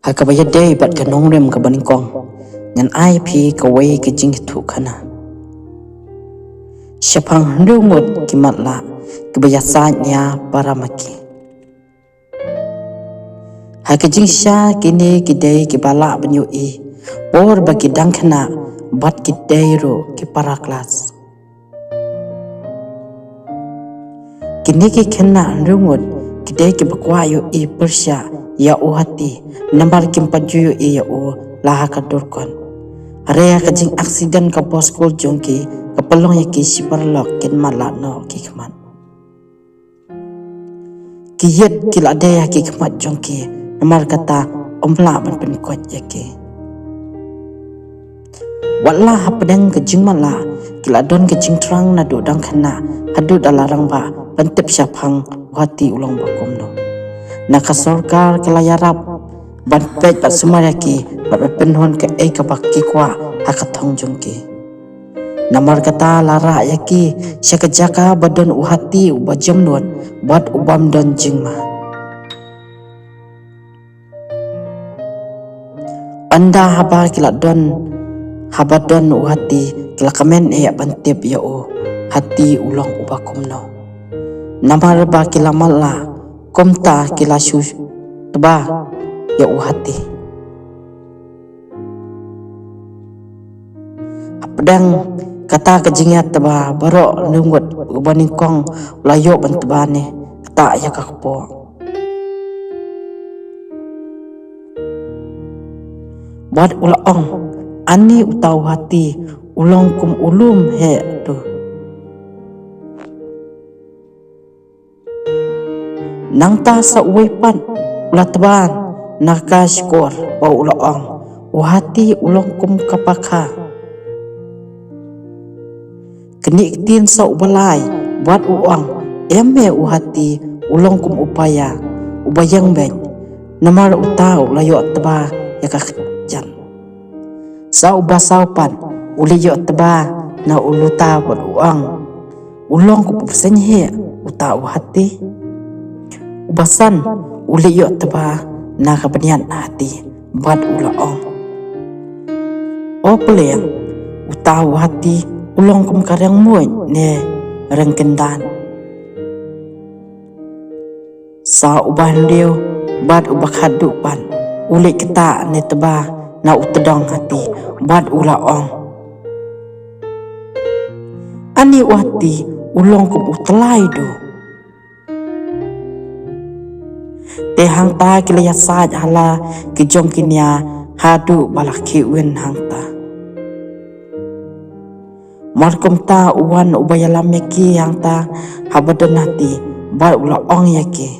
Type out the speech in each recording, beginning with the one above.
Hakabaya day bat ka nongrem ka baningkong ngan ai phi ka wei ka jing thu khana syapang ndungut ki matla ki bayasa nya paramaki haka jing sha kini ki day ki bala banyu I bor bagi dang khana bat ki day ro ki para kelas kini ki khana ndungut ki day ki bakwa yu I persya ya uhati nambar kim pajuyo I ya u laha ka durkon area ka jing accident ka poskol jongki ka palong ya ki siparlok kin mala no ki khmat ki yet ki la de ya ki khmat jongki namar kata omla ban pen kot ya ki wala hapdeng ka jing mala ki la don ka jing trang na do dang khana hadu dalarang ba pantep syapang uhati ulong bakom no naka sorkar kelayarap ban pej bat sumaraki bat penhon ke ka bakki kwa hakathong jongki namar kata lara yaki syakajaka badon uhati ubajam non bat ubam don jingma anda haba kiladon habadon uhati kilakamen bantep ya o hati ulong ubakumno namar ba kilamalla komta kilasu teba ya uhati apdang kata kejingat teba baro nungut ubaningkong layo bantebane kata ya kakpo buat ulaong ani utau hati ulong kum ulum he tu nangta sa uwepan ulatban naka skor wa ulaong uhati ulong kum kapaka kenik tin sa ubalai buat uang eme uhati ulong kum upaya ubayang beng namar utau layo teba ya kajan sa ubasaupan uliyo teba na uluta buat uang ulong kum pesenye utau hati ubasan uliyo teba na kabanian hati buat ulaong opeleng utau hati ulong kum karyang moy ne rengkendan sa uban liu bad ubak hadupan uli kita ne teba na utedong hati bad ulaong ani wati ulong kum utelai do te hang ta kilaya saj hala ki jong kinya hadu balaki win hang ta markom ta uwan ubayalam yaki hang ta habadan hati bar ula ong yaki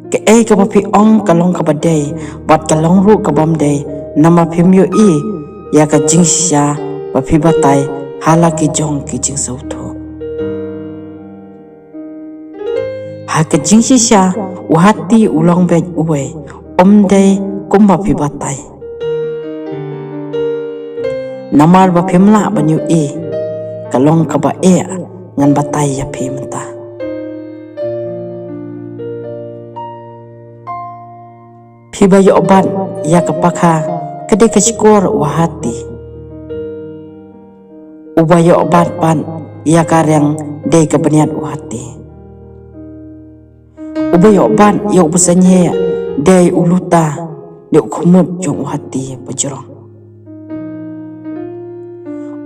ke ka papi ong kalong kabadai bat kalong ru kabam dai nama phimyo I ya ka jingsya papi batai hala ki jong ki jing sauto haka jingsi sya uhati ulong bej uwe omdai kumba pibatai namar ba pimla banyu I kalong kaba ngan batai ya pimta piba yo obat ya kapaka kede keskor uhati ubayo obat pan ya karyang de kabaniat uhati ubayo ban ya ubasanye day uluta de ukhmut jong hati pajrong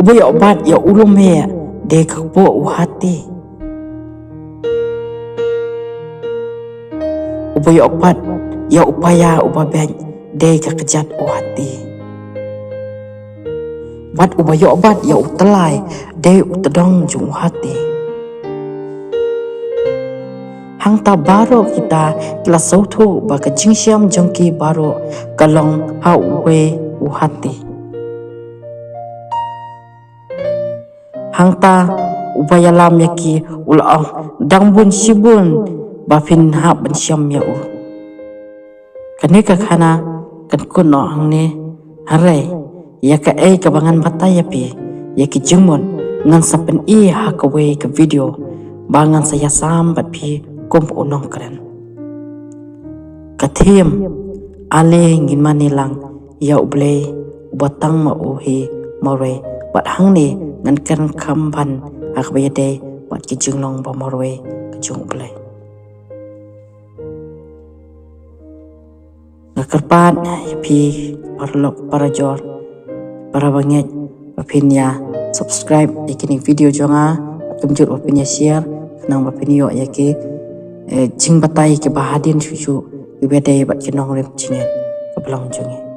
ubayo ban ya ulum he de khpo uhati ubayo ban ya upaya ubaben de kakejat uhati bat ubayo ban ya utelai de utedong jong hati hang ta baro kita kelas sautu baka jingsyam jongki baro kalong hauwe uhati hang ta ubayalam yaki ulaong dangbun sibun bafin ha bensyam ya u kanika khana kan kuno hang ne hare ya ka kabangan bataya pi yaki jingmun ngan sapen I hakawe ke video bangan saya sambat pi kum unong keren Thiem ale ngin manilang ya uble batang ma uhi morwe bat hangne ngan kan khamban akbayade bat ki jinglong ba morwe kajung uble ngakarpan pi parlok parajor para banget bapinya subscribe ikini video jonga tumjur bapinya share nang bapinya yake jing batai ke bahadin susu ibede bat kinong rem cingen kebelang jungi